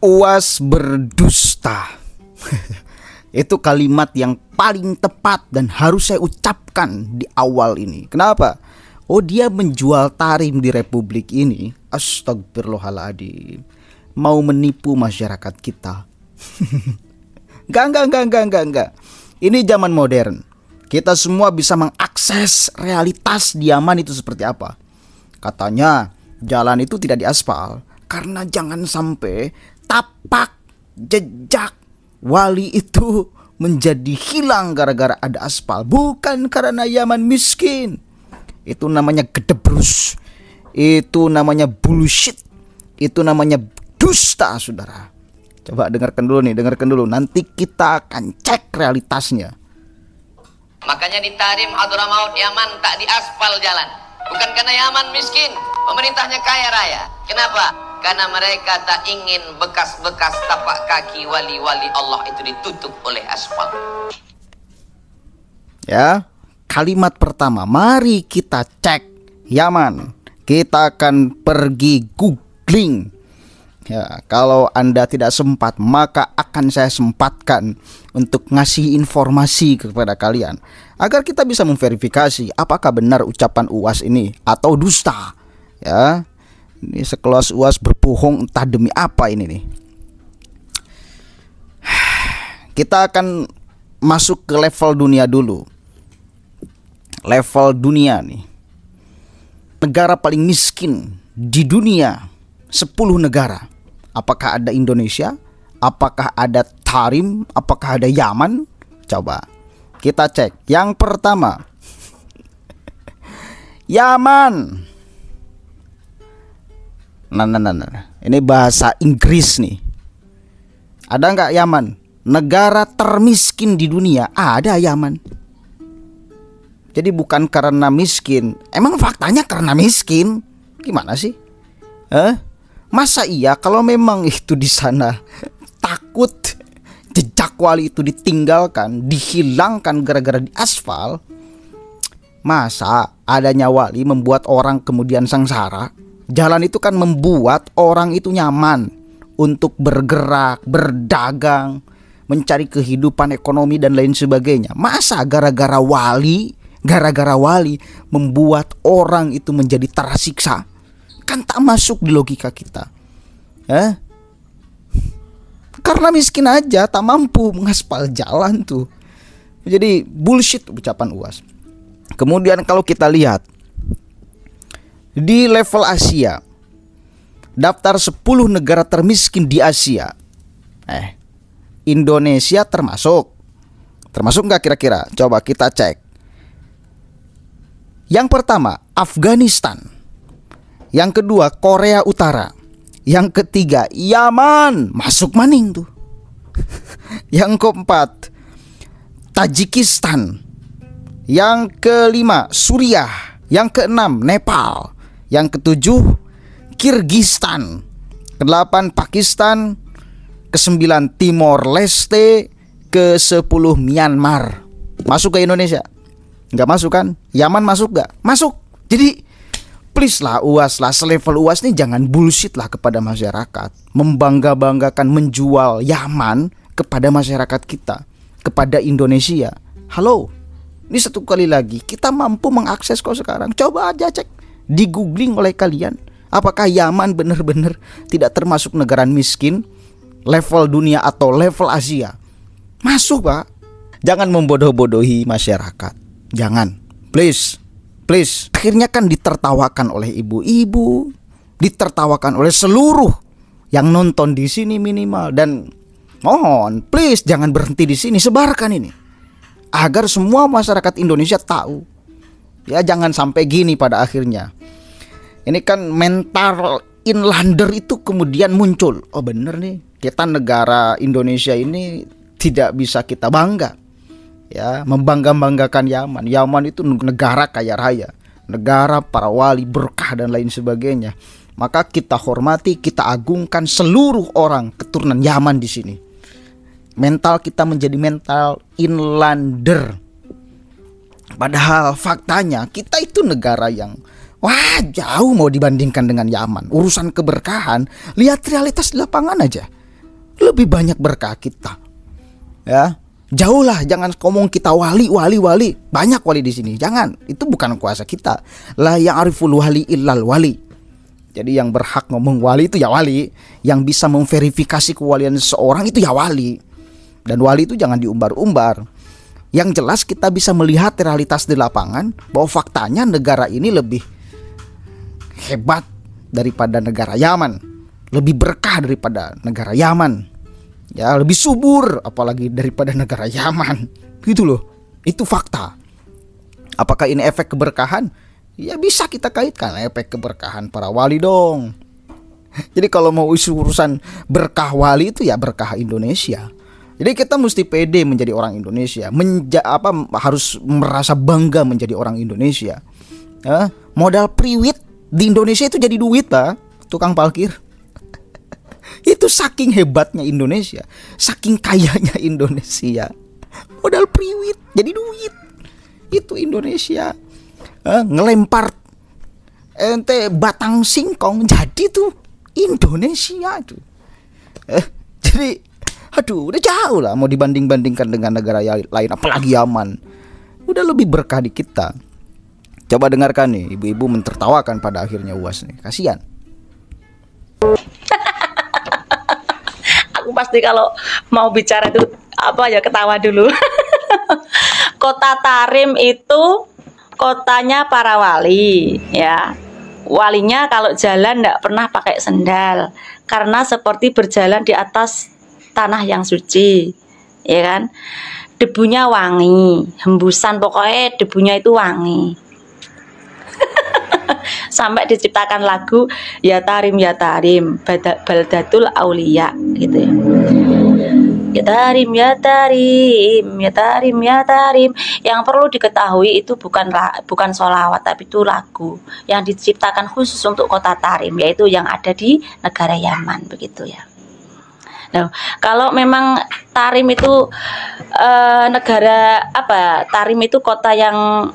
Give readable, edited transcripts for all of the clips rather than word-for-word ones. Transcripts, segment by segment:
UAS berdusta. Itu kalimat yang paling tepat dan harus saya ucapkan di awal ini. Kenapa? Oh, dia menjual tarim di republik ini. Astagfirullahaladzim. Mau menipu masyarakat kita. Enggak. Ini zaman modern. Kita semua bisa mengakses realitas di Yaman itu seperti apa. Katanya jalan itu tidak diaspal karena jangan sampai tapak jejak wali itu menjadi hilang gara-gara ada aspal. Bukan karena Yaman miskin. Itu namanya gedebrus. Itu namanya bullshit. Itu namanya dusta, saudara. Coba dengarkan dulu. Nanti kita akan cek realitasnya. Makanya di Tarim Hadramaut Yaman tak diaspal jalan. Bukan karena Yaman miskin, pemerintahnya kaya raya. Kenapa? Karena mereka tak ingin bekas-bekas tapak kaki wali-wali Allah itu ditutup oleh aspal. Ya, kalimat pertama, mari kita cek Yaman. Kita akan pergi googling. Ya, kalau Anda tidak sempat, maka akan saya sempatkan untuk ngasih informasi kepada kalian agar kita bisa memverifikasi apakah benar ucapan UAS ini atau dusta. Ya, ini sekelas UAS berbohong entah demi apa ini nih. Kita akan masuk ke level dunia dulu. Level dunia nih. Negara paling miskin di dunia, 10 negara. Apakah ada Indonesia? Apakah ada Tarim? Apakah ada Yaman? Coba kita cek. Yang pertama, Yaman. Nah. Ini bahasa Inggris nih. Ada nggak Yaman? Negara termiskin di dunia. Ada Yaman. Jadi bukan karena miskin. Emang faktanya karena miskin? Gimana sih? Masa iya kalau memang itu di sana takut jejak wali itu ditinggalkan, dihilangkan gara-gara di aspal? Masa adanya wali membuat orang kemudian sengsara? Jalan itu kan membuat orang itu nyaman untuk bergerak, berdagang, mencari kehidupan ekonomi dan lain sebagainya. Masa gara-gara wali membuat orang itu menjadi tersiksa? Kan tak masuk di logika kita. Karena miskin aja tak mampu mengaspal jalan tuh. Jadi bullshit ucapan UAS. Kemudian kalau kita lihat di level Asia, daftar 10 negara termiskin di Asia, Indonesia termasuk nggak kira-kira? Coba kita cek. Yang pertama Afghanistan, yang kedua Korea Utara, yang ketiga Yaman, masuk maning tuh. Yang keempat Tajikistan, yang kelima Suriah, yang keenam Nepal, yang ketujuh Kirgistan, kedelapan Pakistan, kesembilan Timor Leste, ke-10 Myanmar. Masuk ke Indonesia? Nggak masuk kan? Yaman masuk nggak? Masuk. Jadi please lah UAS lah, selevel UAS nih jangan bullshit lah kepada masyarakat. Membangga-banggakan menjual Yaman kepada masyarakat kita, kepada Indonesia. Halo, ini satu kali lagi kita mampu mengakses kok sekarang. Coba aja cek di googling oleh kalian. Apakah Yaman benar-benar tidak termasuk negara miskin level dunia atau level Asia? Masuk pak. Jangan membodoh-bodohi masyarakat. Jangan, please. Akhirnya kan ditertawakan oleh ibu-ibu, ditertawakan oleh seluruh yang nonton di sini minimal. Dan mohon, please jangan berhenti di sini, sebarkan ini agar semua masyarakat Indonesia tahu. Ya jangan sampai gini pada akhirnya. Ini kan mental inlander itu kemudian muncul. Oh bener nih, kita negara Indonesia ini tidak bisa kita bangga. Ya, membangga-banggakan Yaman. Yaman itu negara kaya raya, negara para wali, berkah dan lain sebagainya. Maka kita hormati, kita agungkan seluruh orang keturunan Yaman di sini. Mental kita menjadi mental inlander. Padahal faktanya kita itu negara yang jauh mau dibandingkan dengan Yaman. Urusan keberkahan, lihat realitas di lapangan aja. lebih banyak berkah kita. Ya, jauhlah, jangan ngomong kita wali. Banyak wali di sini. Jangan, itu bukan kuasa kita. La ya'riful wali illal wali. Jadi yang berhak ngomong wali itu ya wali. Yang bisa memverifikasi kewalian seseorang itu ya wali. Dan wali itu jangan diumbar-umbar. Yang jelas kita bisa melihat realitas di lapangan bahwa faktanya negara ini lebih hebat daripada negara Yaman, lebih berkah daripada negara Yaman, ya lebih subur apalagi daripada negara Yaman, gitu loh. Itu fakta. Apakah ini efek keberkahan? Ya bisa kita kaitkan efek keberkahan para wali dong. Jadi kalau mau urusan berkah wali itu ya berkah Indonesia. Jadi kita mesti pede menjadi orang Indonesia, harus merasa bangga menjadi orang Indonesia. Modal priwit di Indonesia itu jadi duit lah, tukang parkir. Itu saking hebatnya Indonesia, saking kayanya Indonesia. Modal priwit jadi duit. Itu Indonesia. Ngelempar ente batang singkong jadi tuh Indonesia tuh. Jadi aduh, udah jauh lah mau dibanding-bandingkan dengan negara lain, apalagi Yaman. Udah lebih berkah di kita. Coba dengarkan nih, ibu-ibu mentertawakan pada akhirnya UAS nih. Kasihan. Aku pasti kalau mau bicara itu ketawa dulu. Kota Tarim itu kotanya para wali, ya. Walinya kalau jalan tidak pernah pakai sendal, karena seperti berjalan di atas tanah yang suci, ya kan? Debunya wangi, hembusan, pokoknya debunya itu wangi. Sampai diciptakan lagu ya tarim baldatul aulia gitu ya. Ya tarim yang perlu diketahui itu bukan sholawat, tapi itu lagu yang diciptakan khusus untuk kota Tarim, yaitu yang ada di negara Yaman, begitu ya. Nah, kalau memang Tarim itu Tarim itu kota yang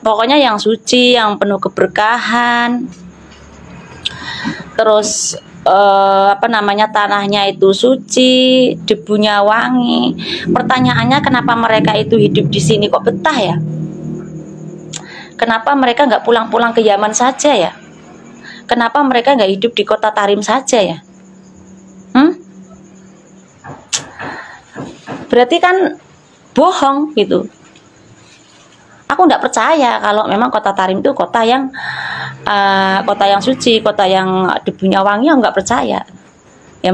pokoknya yang suci, yang penuh keberkahan. Terus tanahnya itu suci, debunya wangi. Pertanyaannya, kenapa mereka itu hidup di sini kok betah ya? Kenapa mereka nggak pulang-pulang ke Yaman saja ya? Kenapa mereka nggak hidup di kota Tarim saja ya? Berarti kan bohong gitu. Aku nggak percaya kalau memang kota Tarim itu kota yang suci, kota yang debunya wangi. Aku nggak percaya. Ya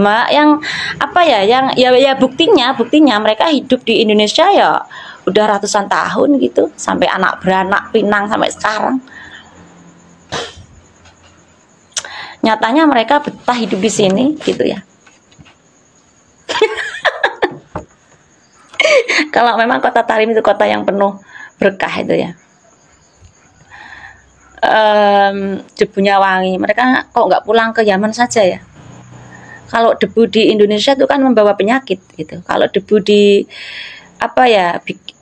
buktinya mereka hidup di Indonesia ya udah ratusan tahun gitu, sampai anak beranak pinang sampai sekarang. Nyatanya mereka betah hidup di sini gitu ya. Kalau memang kota Tarim itu kota yang penuh berkah itu ya, debunya wangi, mereka kok nggak pulang ke Yaman saja ya? Kalau debu di Indonesia itu kan membawa penyakit gitu. Kalau debu di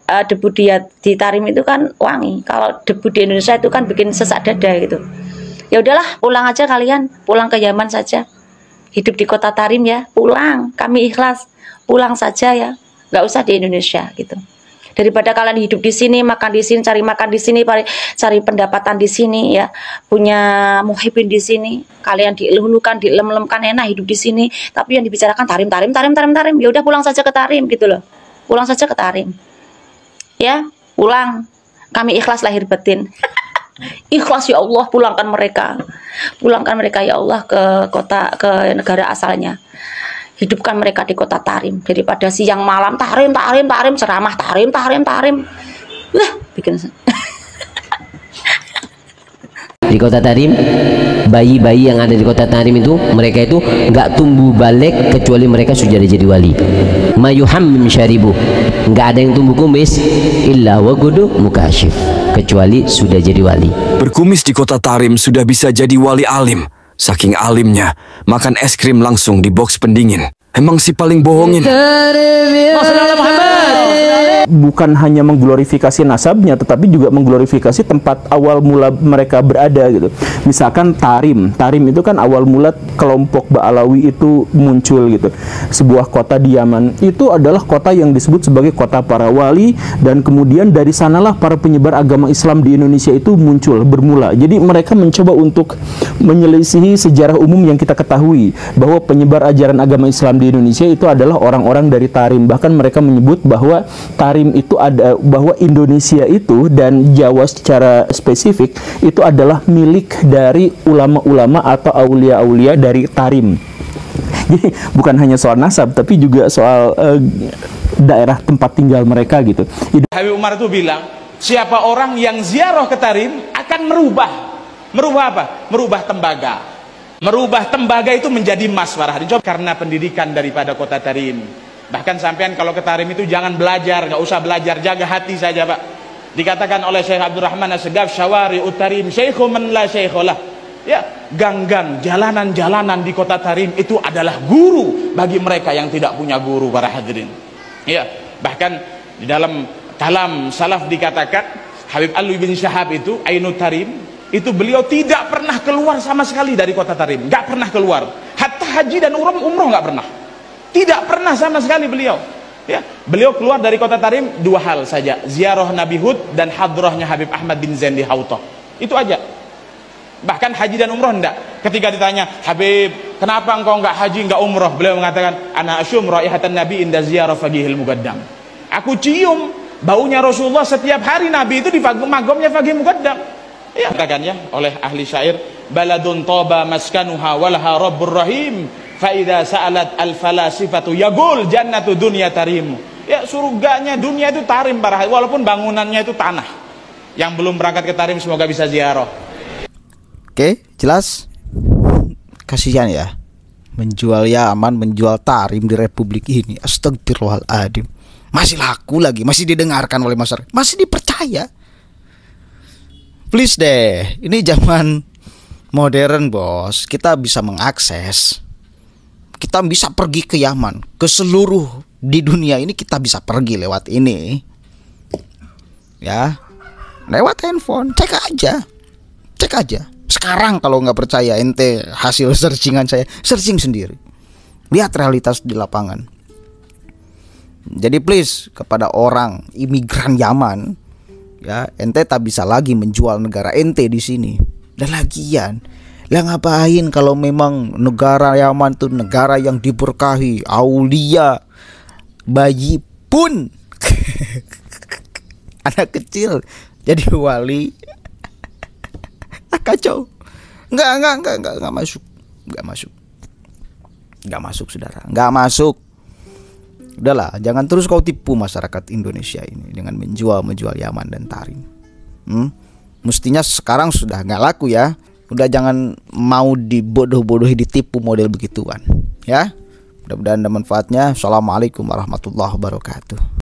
debu di Tarim itu kan wangi. Kalau debu di Indonesia itu kan bikin sesak dada gitu. Ya udahlah, pulang aja kalian, pulang ke Yaman saja. Hidup di kota Tarim ya, pulang. Kami ikhlas, pulang saja ya. Nggak usah di Indonesia gitu. Daripada kalian hidup di sini, makan di sini, cari makan di sini, cari pendapatan di sini ya, punya muhibin di sini, kalian dilulukan, dilem-lemkan, enak hidup di sini, tapi yang dibicarakan Tarim. Ya udah pulang saja ke Tarim gitu loh. Pulang saja ke Tarim. Ya, pulang. Kami ikhlas lahir batin. Ikhlas ya Allah, pulangkan mereka. Pulangkan mereka ya Allah ke negara asalnya. Hidupkan mereka di kota Tarim, daripada siang malam Tarim, ceramah Tarim. Bikin di kota Tarim, bayi-bayi yang ada di kota Tarim itu, mereka itu nggak tumbuh balik kecuali mereka sudah jadi wali. Mayuhammim syaribu, nggak ada yang tumbuh kumis illa wagudu mukashif, kecuali sudah jadi wali. Berkumis di kota Tarim sudah bisa jadi wali alim. Saking alimnya, makan es krim langsung di box pendingin. Emang si paling bohongin. bukan hanya mengglorifikasi nasabnya, tetapi juga mengglorifikasi tempat awal mula mereka berada gitu. Misalkan Tarim itu kan awal mula kelompok Ba'alawi itu muncul gitu. Sebuah kota di Yaman itu adalah kota yang disebut sebagai kota para wali, dan kemudian dari sanalah para penyebar agama Islam di Indonesia itu muncul, bermula. Jadi mereka mencoba untuk menyelisihi sejarah umum yang kita ketahui bahwa penyebar ajaran agama Islam di Indonesia itu adalah orang-orang dari Tarim. Bahkan mereka menyebut bahwa Tarim itu ada, bahwa Indonesia itu dan Jawa secara spesifik itu adalah milik dari ulama-ulama atau aulia-aulia dari Tarim. Jadi bukan hanya soal nasab, tapi juga soal daerah tempat tinggal mereka gitu. Habib Umar itu bilang, siapa orang yang ziarah ke Tarim akan merubah apa? Merubah tembaga. Merubah tembaga itu menjadi emas para hadirin. Karena pendidikan daripada kota Tarim. Bahkan sampean kalau ke Tarim itu jangan belajar, nggak usah belajar, jaga hati saja Pak. Dikatakan oleh Syekh Abdurrahman As-Segaf, syawari utarim syekhu man la syekholah. Ya, gang-gang, jalanan-jalanan di kota Tarim itu adalah guru bagi mereka yang tidak punya guru para hadirin. Ya, bahkan di dalam kalam salaf dikatakan Habib Alwi bin Syahab itu Ainut Tarim itu beliau tidak pernah keluar sama sekali dari kota Tarim, nggak pernah keluar. Hatta haji dan umroh nggak pernah. Tidak pernah sama sekali beliau. Ya, beliau keluar dari kota Tarim dua hal saja, ziarah Nabi Hud dan hadrahnya Habib Ahmad bin Zain di Hautah. Itu aja. Bahkan haji dan umroh enggak. Ketika ditanya, Habib, kenapa engkau enggak haji, enggak umroh? Beliau mengatakan, ana asyum raihatan Nabi inda ziarah faqihil muqaddam. Aku cium baunya Rasulullah setiap hari Nabi itu di magamnya Faqih Muqaddam. Ya, katakan ya oleh ahli syair, baladun toba maskanuha walaha rabbur rahim. Faida sa'alat al-falasifatu yagul jannatu dunya Tarim. Ya, surganya dunia itu Tarim para, walaupun bangunannya itu tanah. Yang belum berangkat ke Tarim semoga bisa ziarah. Oke, jelas. Kasihan ya, menjual Yaman, menjual Tarim di Republik ini. Astagfirullahaladzim. Masih laku lagi, masih didengarkan oleh masyarakat, masih dipercaya. Please deh, ini zaman modern bos. Kita bisa mengakses, kita bisa pergi ke Yaman, ke seluruh di dunia ini kita bisa pergi lewat ini. Ya, lewat handphone, cek aja. Sekarang kalau nggak percaya ente hasil searchingan saya, searching sendiri. Lihat realitas di lapangan. Jadi please kepada orang imigran Yaman, ya ente tak bisa lagi menjual negara ente di sini. Dan lagian, lah ngapain kalau memang negara Yaman itu negara yang diberkahi, aulia, bayi pun anak kecil jadi wali. Kacau. Enggak masuk saudara, enggak masuk. Udahlah, jangan terus kau tipu masyarakat Indonesia ini dengan menjual Yaman dan Tarim. Mestinya sekarang sudah nggak laku ya. Udah jangan mau dibodoh-bodohi, ditipu model begituan ya. Mudah-mudahan ada manfaatnya. Assalamualaikum warahmatullahi wabarakatuh.